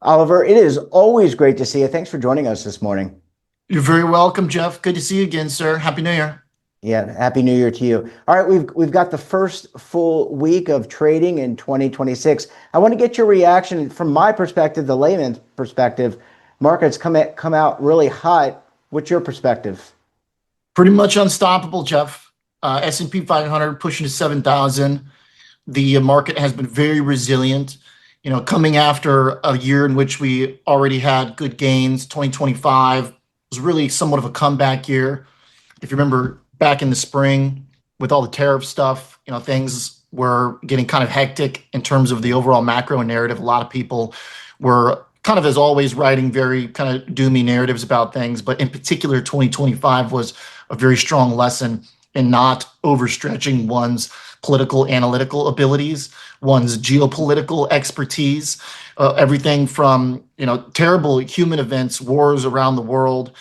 Oliver, it is always great to see you. Thanks for joining us this morning. You're very welcome, Jeff. Good to see you again, sir. Happy New Year. Yeah, happy New Year to you. All right, we've got the first full week of trading in 2026. I want to get your reaction from my perspective, the layman's perspective. Markets come out really hot. What's your perspective? Pretty much unstoppable, Jeff. S&P 500 pushing to 7,000. The market has been very resilient. Coming after a year in which we already had good gains, 2025 was really somewhat of a comeback year. If you remember back in the spring with all the tariff stuff, things were getting kind of hectic in terms of the overall macro narrative. A lot of people were kind of, as always, writing very kind of doomy narratives about things. But in particular, 2025 was a very strong lesson in not overstretching one's political analytical abilities, one's geopolitical expertise, everything from terrible human events, wars around the world,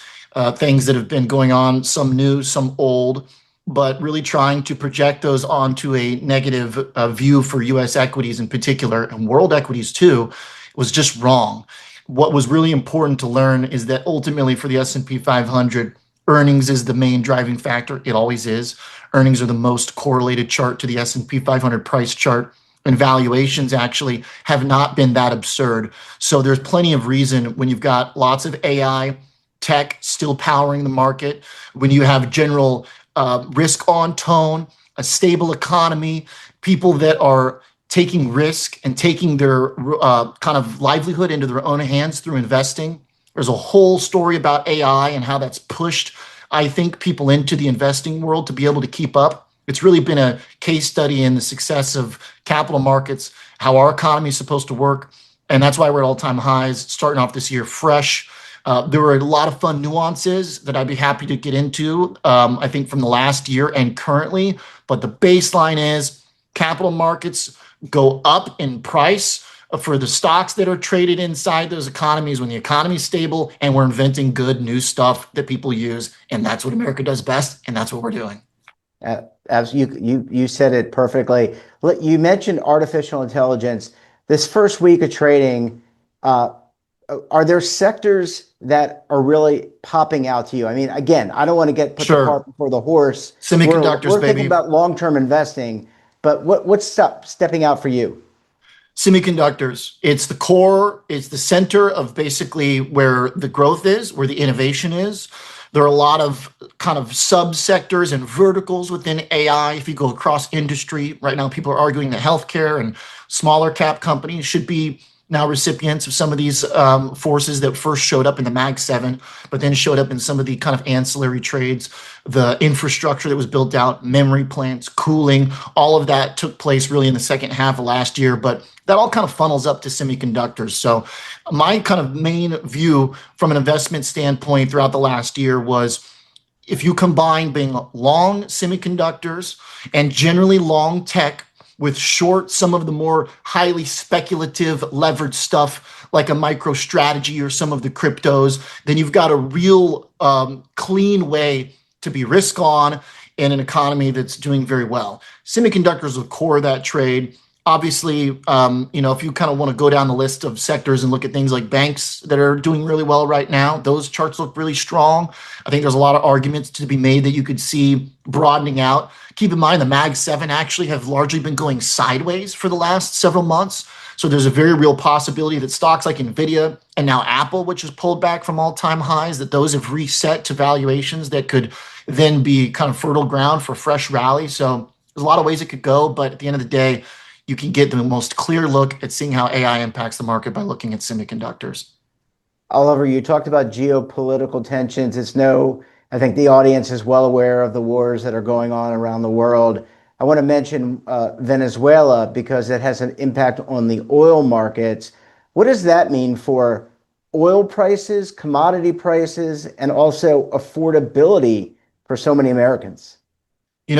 things that have been going on, some new, some old, but really trying to project those onto a negative view for U.S. equities in particular, and world equities too, was just wrong. What was really important to learn is that ultimately for the S&P 500, earnings is the main driving factor. It always is. Earnings are the most correlated chart to the S&P 500 price chart, and valuations actually have not been that absurd. So there's plenty of reason when you've got lots of AI, tech still powering the market, when you have general risk on tone, a stable economy, people that are taking risk and taking their kind of livelihood into their own hands through investing. There's a whole story about AI and how that's pushed, I think, people into the investing world to be able to keep up. It's really been a case study in the success of capital markets, how our economy is supposed to work. And that's why we're at all-time highs, starting off this year fresh. There were a lot of fun nuances that I'd be happy to get into, I think, from the last year and currently. But the baseline is capital markets go up in price for the stocks that are traded inside those economies when the economy is stable and we're inventing good new stuff that people use. And that's what America does best. And that's what we're doing. As you said it perfectly. You mentioned artificial intelligence. This first week of trading, are there sectors that are really popping out to you? I mean, again, I don't want to put the cart Sure. before the horse. Semiconductors, We're thinking baby. about long-term investing, but what's stepping out for you? Semiconductors. It's the core, it's the center of basically where the growth is, where the innovation is. There are a lot of kind of subsectors and verticals within AI. If you go across industry, right now people are arguing that healthcare and smaller cap companies should be now recipients of some of these forces that first showed up in the Mag 7, but then showed up in some of the kind of ancillary trades, the infrastructure that was built out, memory plants, cooling, all of that took place really in the second half of last year. But that all kind of funnels up to semiconductors. So my kind of main view from an investment standpoint throughout the last year was if you combine being long semiconductors and generally long tech with short some of the more highly speculative leveraged stuff like a micro strategy or some of the cryptos, then you've got a real clean way to be risk on in an economy that's doing very well. Semiconductors are the core of that trade. Obviously, if you kind of want to go down the list of sectors and look at things like banks that are doing really well right now, those charts look really strong. I think there's a lot of arguments to be made that you could see broadening out. Keep in mind, the Mag 7 actually have largely been going sideways for the last several months. So there's a very real possibility that stocks like Nvidia and now Apple, which has pulled back from all-time highs, that those have reset to valuations that could then be kind of fertile ground for fresh rally. So there's a lot of ways it could go, but at the end of the day, you can get the most clear look at seeing how AI impacts the market by looking at semiconductors. Oliver, you talked about geopolitical tensions. I think the audience is well aware of the wars that are going on around the world. I want to mention Venezuela because it has an impact on the oil markets. What does that mean for oil prices, commodity prices, and also affordability for so many Americans?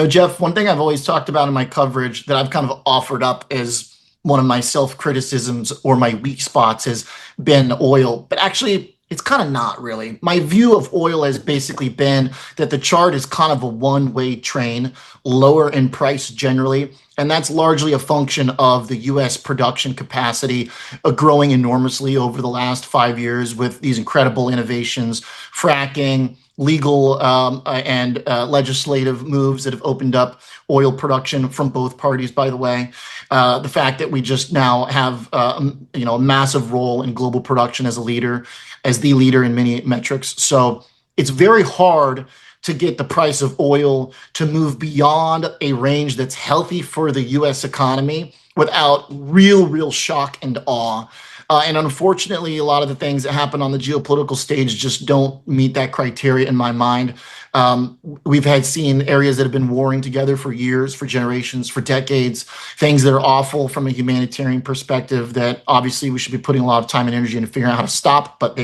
Jeff, one thing I've always talked about in my coverage that I've kind of offered up as one of my self criticisms or my weak spots has been oil. But actually, It's kind of not really. My view of oil has basically been that the chart is kind of a one-way train, lower in price generally. And that's largely a function of the US production capacity growing enormously over the last 5 years with these incredible innovations, fracking, legal and legislative moves that have opened up oil production from both parties, by the way. The fact that we just now have a massive role in global production as a leader, as the leader in many metrics. So it's very hard to get the price of oil to move beyond a range that's healthy for the US economy without real shock and awe. And unfortunately, a lot of the things that happen on the geopolitical stage just don't meet that criteria in my mind. We've had seen areas that have been warring together for years, for generations, for decades, things that are awful from a humanitarian perspective that obviously we should be putting a lot of time and energy into figuring out how to stop, but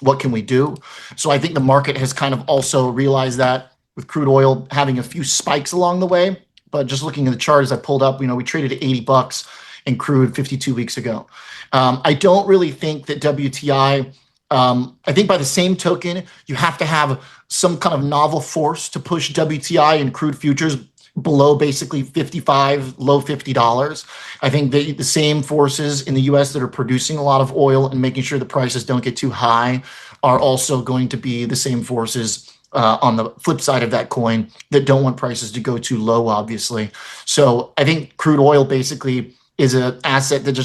what can we do? So I think the market has kind of also realized that with crude oil having a few spikes along the way. But just looking at the chart as I pulled up, we traded at $80 in crude 52 weeks ago. I don't really think that WTI, I think by the same token, you have to have some kind of novel force to push WTI and crude futures below basically 55, low $50. I think the same forces in the US that are producing a lot of oil and making sure the prices don't get too high are also going to be the same forces on the flip side of that coin that don't want prices to go too low, obviously. So I think crude oil basically is an asset that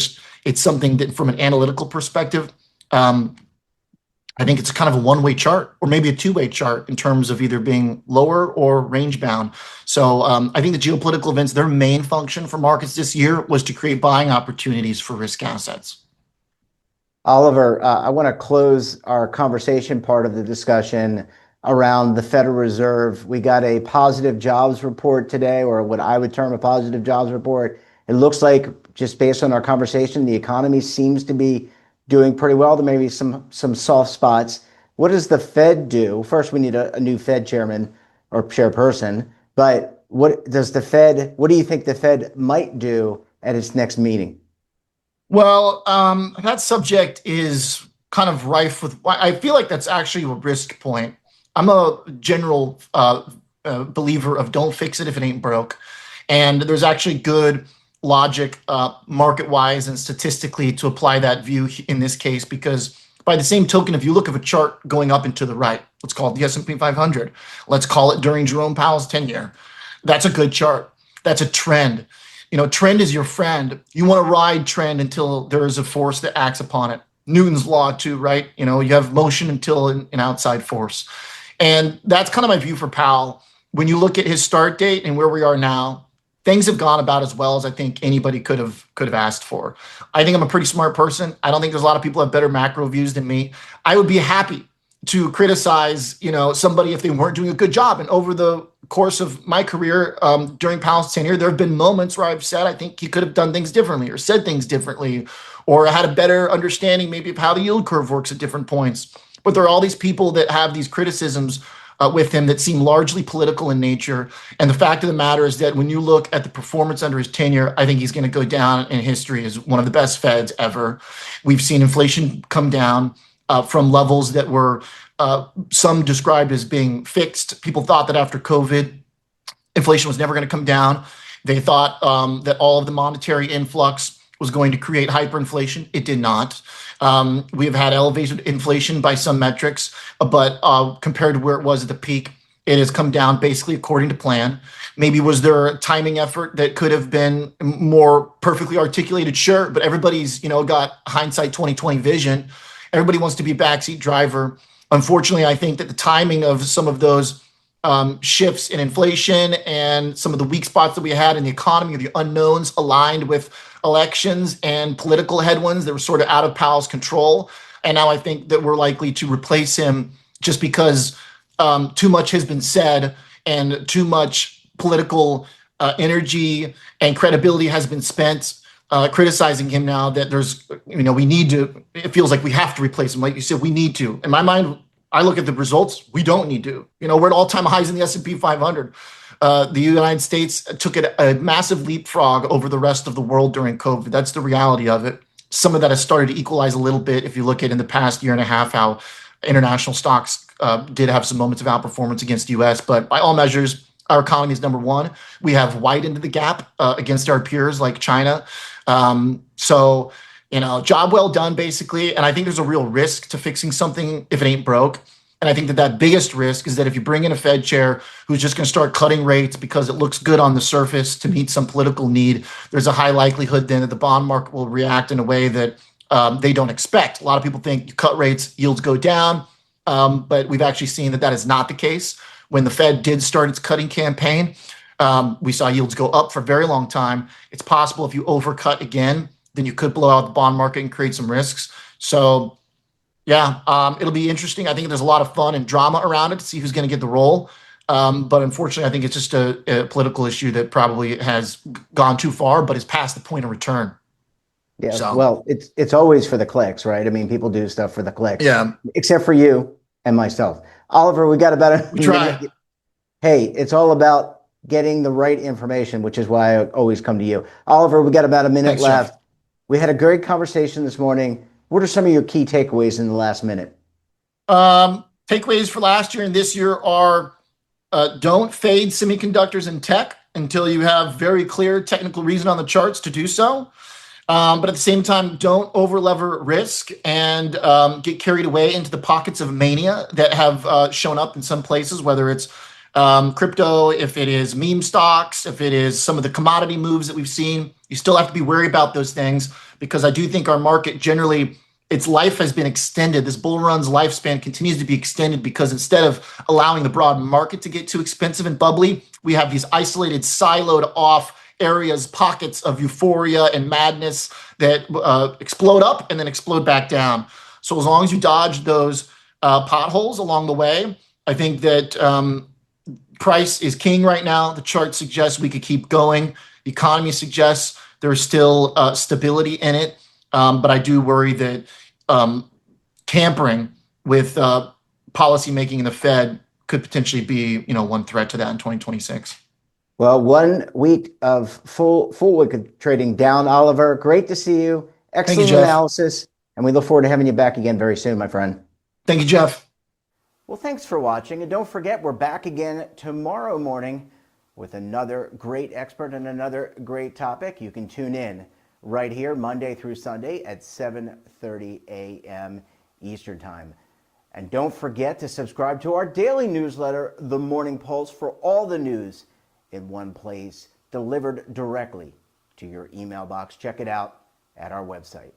it's something that from an analytical perspective, I think it's kind of a one-way chart or maybe a two-way chart in terms of either being lower or range bound. So I think the geopolitical events, their main function for markets this year was to create buying opportunities for risk assets. Oliver, I want to close our conversation part of the discussion around the Federal Reserve. We got a positive jobs report today, or what I would term a positive jobs report. It looks like, just based on our conversation, the economy seems to be doing pretty well. There may be some soft spots. What does the Fed do? First, we need a new Fed chairman or chairperson. But what do you think the Fed might do at its next meeting? Well, that subject is kind of rife with, I feel like that's actually a risk point. I'm a general believer of don't fix it if it ain't broke. And there's actually good logic market-wise and statistically to apply that view in this case, because by the same token, if you look at a chart going up and to the right, let's call it the S&P 500, let's call it during Jerome Powell's tenure, that's a good chart. That's a trend. Trend is your friend. You want to ride trend until there is a force that acts upon it. Newton's law too, right? You have motion until an outside force. And that's kind of my view for Powell. When you look at his start date and where we are now, things have gone about as well as I think anybody could have asked for. I think I'm a pretty smart person. I don't think there's a lot of people who have better macro views than me. I would be happy to criticize, somebody if they weren't doing a good job. And over the course of my career, during Powell's tenure, there have been moments where I've said I think he could have done things differently or said things differently or had a better understanding maybe of how the yield curve works at different points. But there are all these people that have these criticisms with him that seem largely political in nature. And the fact of the matter is that when you look at the performance under his tenure, I think he's going to go down in history as one of the best Feds ever. We've seen inflation come down from levels that were some described as being fixed. People thought that after COVID, inflation was never going to come down. They thought that all of the monetary influx was going to create hyperinflation. It did not. We've had elevated inflation by some metrics, but compared to where it was at the peak, it has come down basically according to plan. Maybe was there a timing effort that could have been more perfectly articulated? Sure, but everybody's got hindsight 2020 vision. Everybody wants to be a backseat driver. Unfortunately, I think that the timing of some of those shifts in inflation and some of the weak spots that we had in the economy, or the unknowns aligned with elections and political headwinds that were sort of out of Powell's control. And now I think that we're likely to replace him just because too much has been said and too much political energy and credibility has been spent criticizing him now that there's, it feels like we have to replace him. Like you said, we need to. In my mind, I look at the results, we don't need to. We're at all-time highs in the S&P 500. The United States took a massive leapfrog over the rest of the world during COVID. That's the reality of it. some of that has started to equalize a little bit. If you look at in the past year and a half, how international stocks did have some moments of outperformance against the U.S., but by all measures, our economy is number one. We have widened the gap against our peers like China. So, job well done, basically. And I think there's a real risk to fixing something if it ain't broke. And I think that biggest risk is that if you bring in a Fed chair who's just going to start cutting rates because it looks good on the surface to meet some political need, there's a high likelihood then that the bond market will react in a way that they don't expect. A lot of people think you cut rates, yields go down. But we've actually seen that is not the case. When the Fed did start its cutting campaign, we saw yields go up for a very long time. It's possible if you overcut again, then you could blow out the bond market and create some risks. So, yeah, it'll be interesting. I think there's a lot of fun and drama around it to see who's going to get the role. But unfortunately, I think it's just a political issue that probably has gone too far, but is past the point of return. Yeah, So, well, it's always for the clicks, right? I mean, people do stuff for the clicks. yeah, Except for you and myself. Oliver, we got about a we try. minute. Hey, it's all about getting the right information, which is why I always come to you. Oliver, we got about a minute Thanks, left. Jeff. We had a great conversation this morning. What are some of your key takeaways in the last minute? Takeaways for last year and this year are don't fade semiconductors and tech until you have very clear technical reason on the charts to do so. But at the same time, don't overlever risk and get carried away into the pockets of mania that have shown up in some places, whether it's crypto, if it is meme stocks, if it is some of the commodity moves that we've seen. You still have to be wary about those things because I do think our market generally, its life has been extended. This bull run's lifespan continues to be extended because instead of allowing the broad market to get too expensive and bubbly, we have these isolated, siloed off areas, pockets of euphoria and madness that explode up and then explode back down. So as long as you dodge those potholes along the way, I think that price is king right now. The chart suggests we could keep going. The economy suggests there's still stability in it. But I do worry that tampering with policy making in the Fed could potentially be, one threat to that in 2026. Well, 1 week of full week of trading down, Oliver. Great to see you. Thank you, Excellent Jeff. analysis. And we look forward to having you back again very soon, my friend. Thank you, Jeff. Well, thanks for watching. And don't forget, we're back again tomorrow morning with another great expert and another great topic. You can tune in right here Monday through Sunday at 7:30 a.m. Eastern Time. And don't forget to subscribe to our daily newsletter, The Morning Pulse, for all the news in one place, delivered directly to your email box. Check it out at our website.